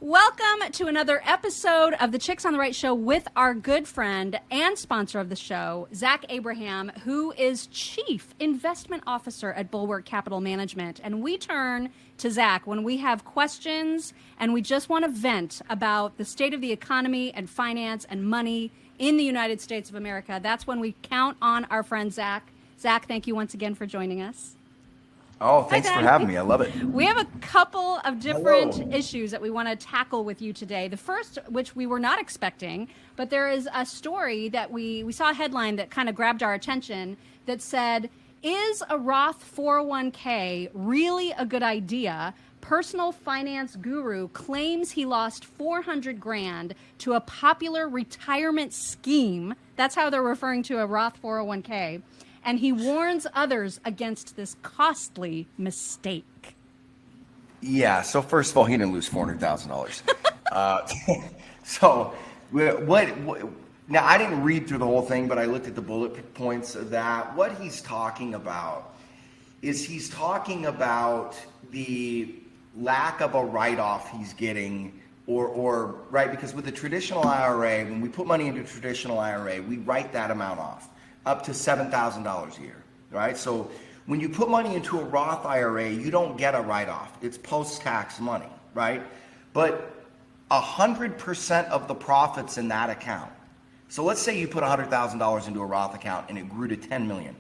Welcome to another episode of the Chicks on the Right show with our good friend and sponsor of the show, Zach Abraham, who is Chief Investment Officer at Bulwark Capital Management. And we turn to Zach when we have questions and we just want to vent about the state of the economy and finance and money in the United States of America. That's when we count on our friend Zach. Zach, thank you once again for joining us. Oh, thanks for having me. I love it. We have a couple of different issues that we want to tackle with you today. The first, which we were not expecting, but there is a story that we saw a headline that kind of grabbed our attention that said, is a Roth 401k really a good idea? Personal finance guru claims he lost 400 grand to a popular retirement scheme. That's how they're referring to a Roth 401k. And he warns others against this costly mistake. Yeah, so first of all, he didn't lose $400,000. So what now, I didn't read through the whole thing, but I looked at the bullet points of that. What he's talking about is he's talking about the lack of a write-off he's getting or right, because with the traditional IRA, when we put money into a traditional IRA, we write that amount off. Up to $7,000 a year, right? So when you put money into a Roth IRA, you don't get a write-off. It's post-tax money, right? But 100% of the profits in that account. So let's say you put $100,000 into a Roth account and it grew to 10 million.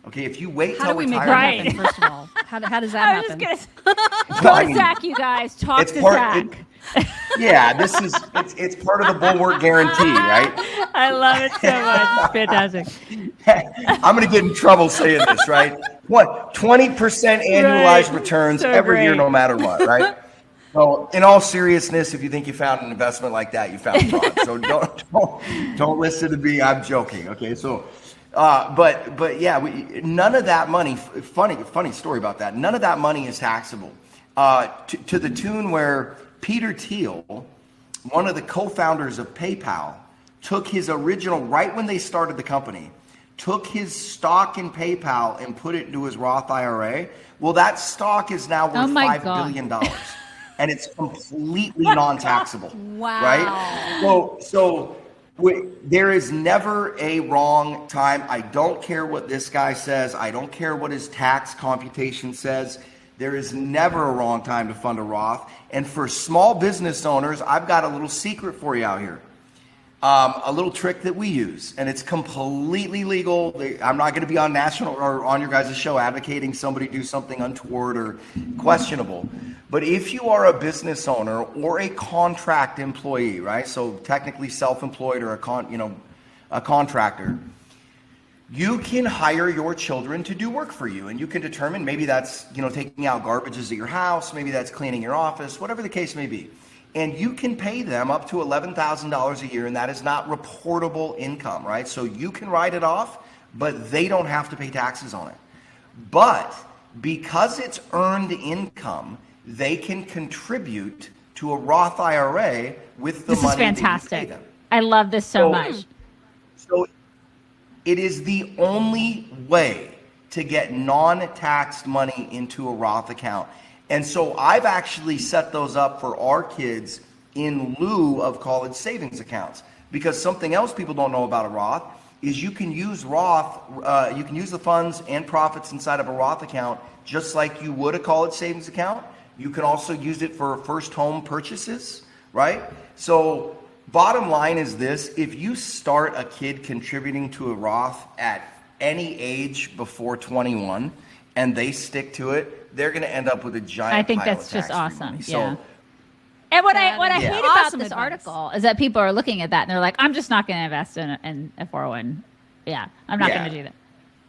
Okay, if you wait till retirement, how do we make that happen, first of all? How does that happen? Go to Zach, you guys. Talk to Zach. Yeah, it's part of the Bulwark guarantee, right? I love it so much. It's fantastic. I'm going to get in trouble saying this, right? What, 20% annualized returns every year, no matter what, right? So, in all seriousness, if you think you found an investment like that, you found fraud. So don't listen to me. I'm joking. Okay, so. But yeah, none of that money. Funny story about that. None of that money is taxable. To the tune where Peter Thiel, one of the co-founders of PayPal, took his original, right when they started the company, took his stock in PayPal and put it into his Roth IRA. Well, that stock is now worth $5 billion. And it's completely non-taxable. Wow. Right? So there is never a wrong time. I don't care what this guy says. I don't care what his tax computation says. There is never a wrong time to fund a Roth. And for small business owners, I've got a little secret for you out here. A little trick that we use, and it's completely legal. I'm not going to be on national or on your guys' show advocating somebody do something untoward or questionable. But if you are a business owner or a contract employee, right? So technically self-employed or a contractor, you can hire your children to do work for you, and you can determine maybe that's taking out garbages at your house, maybe that's cleaning your office, whatever the case may be. And you can pay them up to $11,000 a year, and that is not reportable income, right? So you can write it off, but they don't have to pay taxes on it. But because it's earned income, they can contribute to a Roth IRA with the money. This is fantastic. That you pay them. I love this so much. So it is the only way to get non-taxed money into a Roth account. And so I've actually set those up for our kids in lieu of college savings accounts, because something else people don't know about a Roth is you can use Roth, you can use the funds and profits inside of a Roth account just like you would a college savings account. You can also use it for first home purchases, right? So bottom line is this: if you start a kid contributing to a Roth at any age before 21 and they stick to it, they're going to end up with a giant I think pile that's of just tax-free awesome. money. Yeah. And what I hate about Awesome this advice. article is that people are looking at that and they're like, I'm just not going to invest in a 401. Yeah, I'm not going to do that.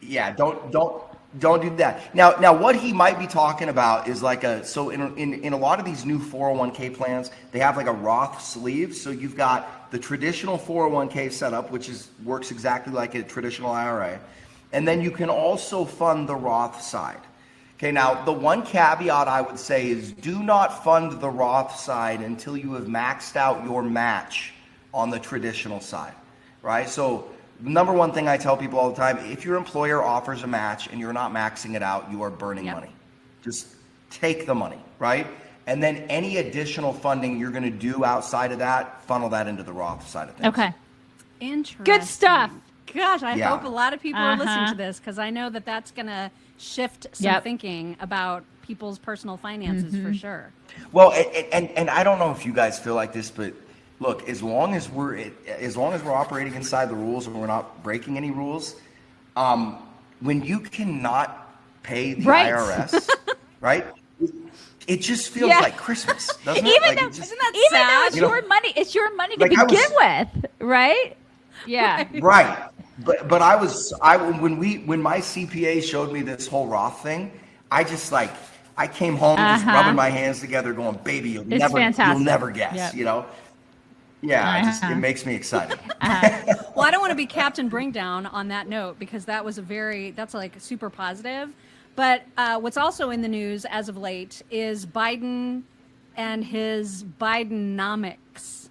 Yeah, don't do that. Now what he might be talking about is like in a lot of these new 401k plans, they have like a Roth sleeve. So you've got the traditional 401k setup, which works exactly like a traditional IRA. And then you can also fund the Roth side. Okay, now the one caveat I would say is do not fund the Roth side until you have maxed out your match on the traditional side, right? So number one thing I tell people all the time, if your employer offers a match and you're not maxing it out, you are burning money. Just take the money, right? And then any additional funding you're going to do outside of that, funnel that into the Roth side of things. Okay. Interesting. Good stuff. Gosh, I Yeah. hope a lot of people are listening to this, because I know that that's going to shift some thinking about people's personal finances for sure. Well, and I don't know if you guys feel like this, but look, as long as we're operating inside the rules and we're not breaking any rules, when you cannot pay the IRS, right? It just feels like Christmas, doesn't it? Even Like, though, isn't that even sad? though it's your money, it's your money to Like, I begin was- with, right? Yeah. Right. But when my CPA showed me this whole Roth thing, I came home just rubbing my hands together, going, "Baby, you'll fantastic. never guess," Yep. you know. Yeah, it makes me excited. Well, I don't want to be Captain Bringdown on that note, because that was that's like super positive. But what's also in the news as of late is Biden and his Bidenomics.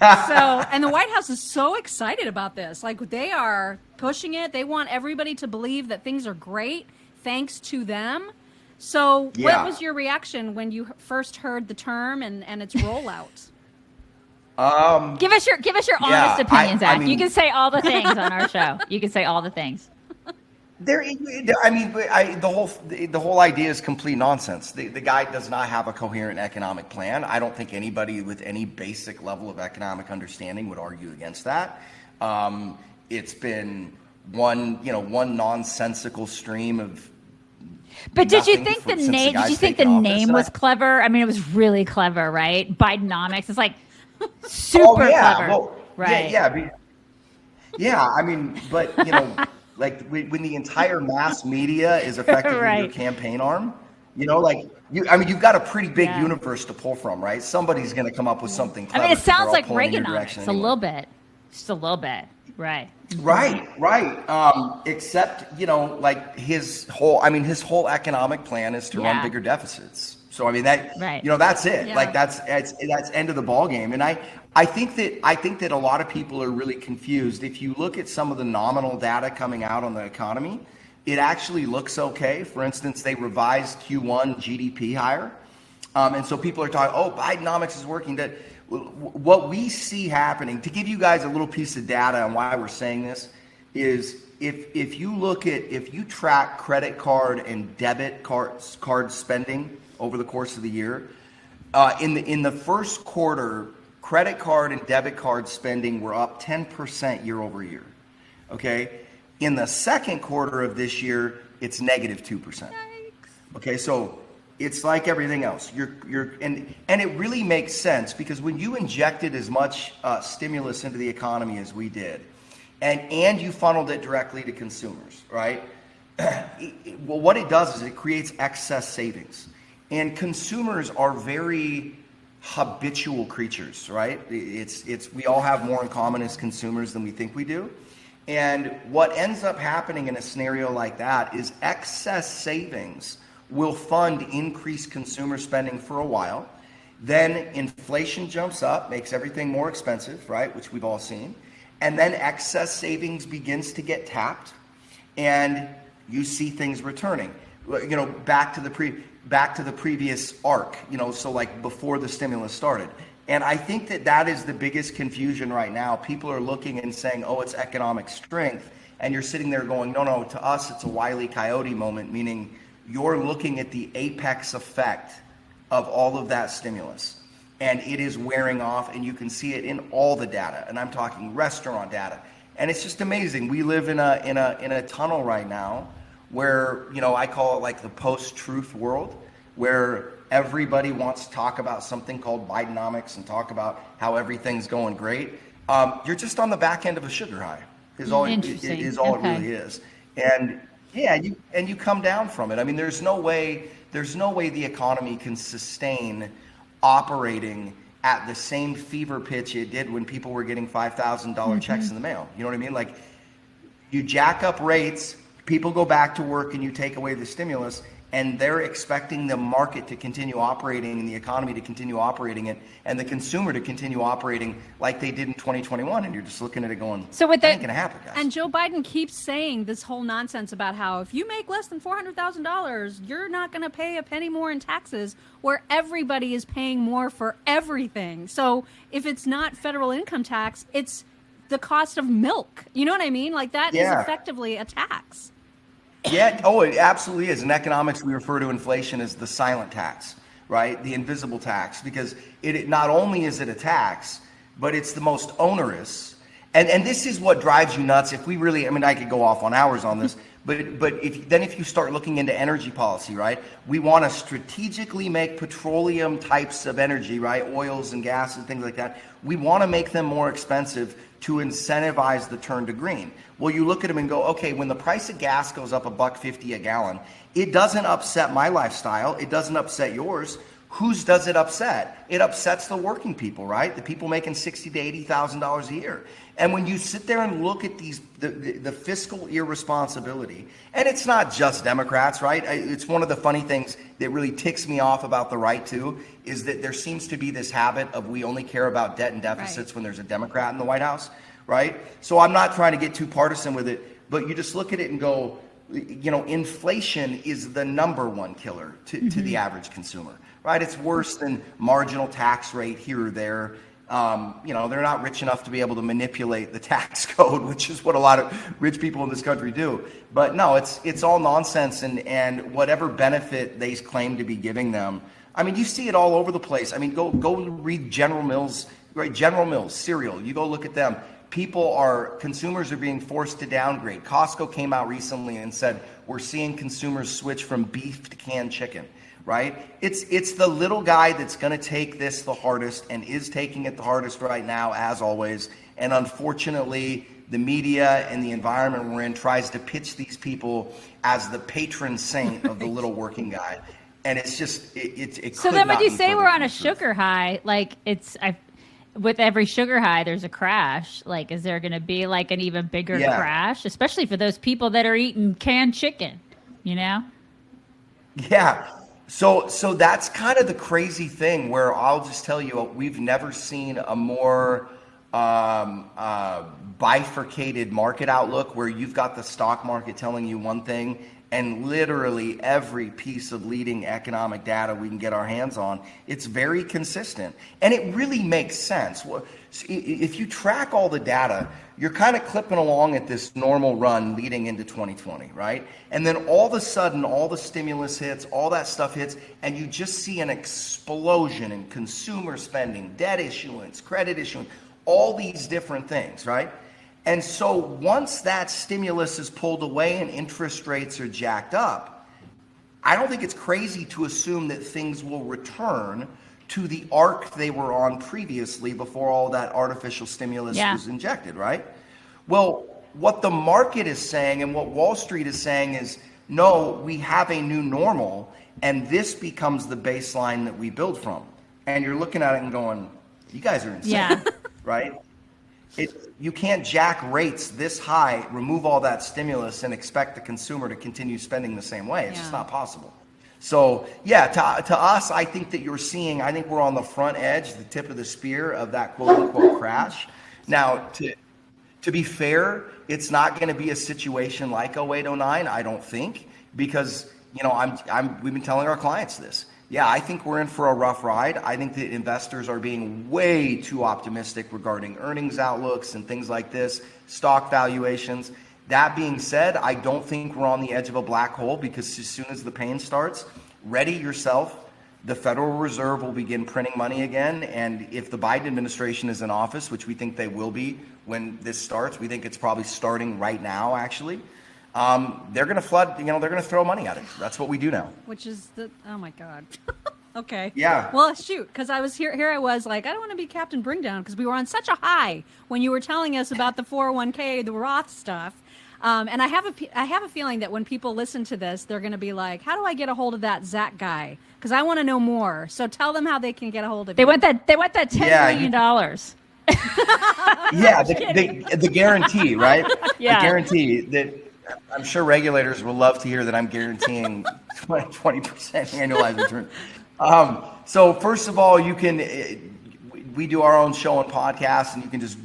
And the White House is so excited about this. Like, they are pushing it. They want everybody to believe that things are great thanks to them. So what was your reaction when you first heard the term and its rollout? Give us your honest opinion, Zach. I mean, you can say all the things on our show. You can say all the things. The whole idea is complete nonsense. The guy does not have a coherent economic plan. I don't think anybody with any basic level of economic understanding would argue against that. It's been one nonsensical stream of. But did you think the name? Did you think the name was clever? I mean, it was really clever, right? Bidenomics. It's like super clever, well, right? Yeah. I mean, but like when the entire mass media is effectively your campaign arm, you've got a pretty big universe to pull from, right? Somebody's going to come up with something clever. I mean, it sounds like Reaganomics, a little bit, just a little bit, right? Right. Except, like his whole economic plan is to run bigger deficits. So I mean that's it. Yeah. Like that's end of the ball game. And I think that a lot of people are really confused. If you look at some of the nominal data coming out on the economy, it actually looks okay. For instance, they revised Q1 GDP higher. And so people are talking, Bidenomics is working. What we see happening, to give you guys a little piece of data on why we're saying this, is if you track credit card and debit card spending over the course of the year, in the first quarter, credit card and debit card spending were up 10% year over year. Okay, in the second quarter of this year, it's negative 2%. Okay, so it's like everything else. And it really makes sense, because when you injected as much stimulus into the economy as we did, and you funneled it directly to consumers, right? Well, what it does is it creates excess savings. And consumers are very habitual creatures, right? We all have more in common as consumers than we think we do. And what ends up happening in a scenario like that is excess savings will fund increased consumer spending for a while. Then inflation jumps up, makes everything more expensive, right? Which we've all seen. And then excess savings begins to get tapped, and you see things returning. Back to the previous arc, so like before the stimulus started. And I think that is the biggest confusion right now. People are looking and saying, it's economic strength. And you're sitting there going, no, to us, it's a Wile E. Coyote moment, meaning you're looking at the apex effect of all of that stimulus. And it is wearing off, and you can see it in all the data. And I'm talking restaurant data. And it's just amazing. We live in a tunnel right now where, I call it like the post-truth world, where everybody wants to talk about something called Bidenomics and talk about how everything's going great. You're just on the back end of a sugar high is all it really is. And you come down from it. I mean, there's no way the economy can sustain operating at the same fever pitch it did when people were getting $5,000 checks in the mail. You know what I mean? Like, you jack up rates, people go back to work, and you take away the stimulus, and they're expecting the market to continue operating and the economy to continue operating it and the consumer to continue operating like they did in 2021. And you're just looking at it going, so with that ain't gonna happen, guys. And Joe Biden keeps saying this whole nonsense about how if you make less than $400,000, you're not going to pay a penny more in taxes, where everybody is paying more for everything. So if it's not federal income tax, it's the cost of milk. You know what I mean? Like that is effectively a tax. Yeah. Oh, it absolutely is. In economics, we refer to inflation as the silent tax, right? The invisible tax, because it not only is it a tax, but it's the most onerous. And this is what drives you nuts. If we really, I mean, I could go off on hours on this, but if you start looking into energy policy, right? We want to strategically make petroleum types of energy, right? Oils and gas and things like that. We want to make them more expensive to incentivize the turn to green. Well, you look at them and go, okay, when the price of gas goes up $1.50 a gallon, it doesn't upset my lifestyle. It doesn't upset yours. Whose does it upset? It upsets the working people, right? The people making $60,000 to $80,000 a year. And when you sit there and look at the fiscal irresponsibility, and it's not just Democrats, right? It's one of the funny things that really ticks me off about the right too, is that there seems to be this habit of we only care about debt and deficits when there's a Democrat in the White House, right? So I'm not trying to get too partisan with it, but you just look at it and go, you know, inflation is the number one killer to the average consumer, right? It's worse than marginal tax rate here or there. You know, they're not rich enough to be able to manipulate the tax code, which is what a lot of rich people in this country do. But no, it's all nonsense, and whatever benefit they claim to be giving them. I mean, you see it all over the place. I mean, go read General Mills, right? General Mills cereal. You go look at them. Consumers are being forced to downgrade. Costco came out recently and said, we're seeing consumers switch from beef to canned chicken, right? It's the little guy that's going to take this the hardest and is taking it the hardest right now, as always. And unfortunately, the media and the environment we're in tries to pitch these people as the patron saint of the little working guy. And it's just, it so then when you say we're on a sugar high, like with every sugar high, there's a crash. Like, is there going to be like an even bigger crash, especially for those people that are eating canned chicken, you know? Yeah. So that's kind of the crazy thing, where I'll just tell you, we've never seen a more bifurcated market outlook, where you've got the stock market telling you one thing, and literally every piece of leading economic data we can get our hands on, it's very consistent. And it really makes sense. If you track all the data, you're kind of clipping along at this normal run leading into 2020, right? And then all of a sudden, all the stimulus hits, all that stuff hits, and you just see an explosion in consumer spending, debt issuance, credit issuance, all these different things, right? And so once that stimulus is pulled away and interest rates are jacked up, I don't think it's crazy to assume that things will return to the arc they were on previously before all that artificial stimulus was injected, right? Well, what the market is saying and what Wall Street is saying is, no, we have a new normal, and this becomes the baseline that we build from. And you're looking at it and going, you guys are insane, right? You can't jack rates this high, remove all that stimulus, and expect the consumer to continue spending the same way. It's just not possible. So, to us, I think that I think we're on the front edge, the tip of the spear of that quote-unquote crash. Now, to be fair, it's not going to be a situation like 08, 09, I don't think, because, you know, we've been telling our clients this. Yeah, I think we're in for a rough ride. I think that investors are being way too optimistic regarding earnings outlooks and things like this, stock valuations. That being said, I don't think we're on the edge of a black hole, because as soon as the pain starts, ready yourself. The Federal Reserve will begin printing money again. And if the Biden administration is in office, which we think they will be when this starts, we think it's probably starting right now, actually. They're going to flood, they're going to throw money at it. That's what we do now. Which is oh my God. Okay. Yeah. Well, shoot, because I was here I was like, I don't want to be Captain Bringdown, because we were on such a high when you were telling us about the 401k, the Roth stuff. And I have a feeling that when people listen to this, they're going to be like, how do I get a hold of that Zach guy? Because I want to know more. So tell them how they can get a hold of you. They want that $10 million. The guarantee, right? The guarantee that I'm sure regulators will love to hear that I'm guaranteeing 20% annualized return. So first of all, we do our own show and podcast, and you can just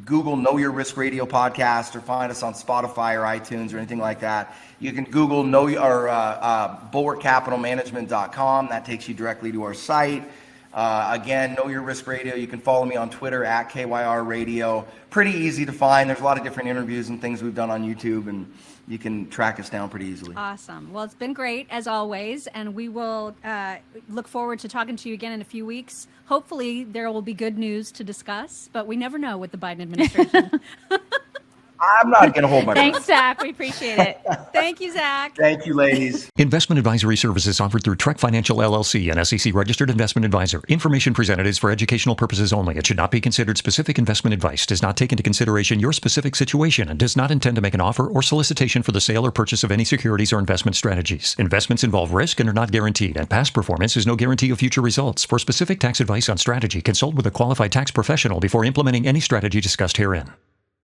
Google Know Your Risk Radio podcast, or find us on Spotify or iTunes or anything like that. You can Google bulwarkcapitalmanagement.com. That takes you directly to our site. Again, Know Your Risk Radio. You can follow me on Twitter at KYR Radio. Pretty easy to find. There's a lot of different interviews and things we've done on YouTube, and you can track us down pretty easily. Awesome. Well, it's been great as always, and we will look forward to talking to you again in a few weeks. Hopefully there will be good news to discuss, but we never know with the Biden administration. I'm not going to hold my breath. Thanks, Zach. We appreciate it. Thank you, Zach. Thank you, ladies. Investment advisory services offered through Trek Financial LLC, an SEC registered investment advisor. Information presented is for educational purposes only. It should not be considered specific investment advice, does not take into consideration your specific situation, and does not intend to make an offer or solicitation for the sale or purchase of any securities or investment strategies. Investments involve risk and are not guaranteed, and past performance is no guarantee of future results. For specific tax advice on strategy, consult with a qualified tax professional before implementing any strategy discussed herein.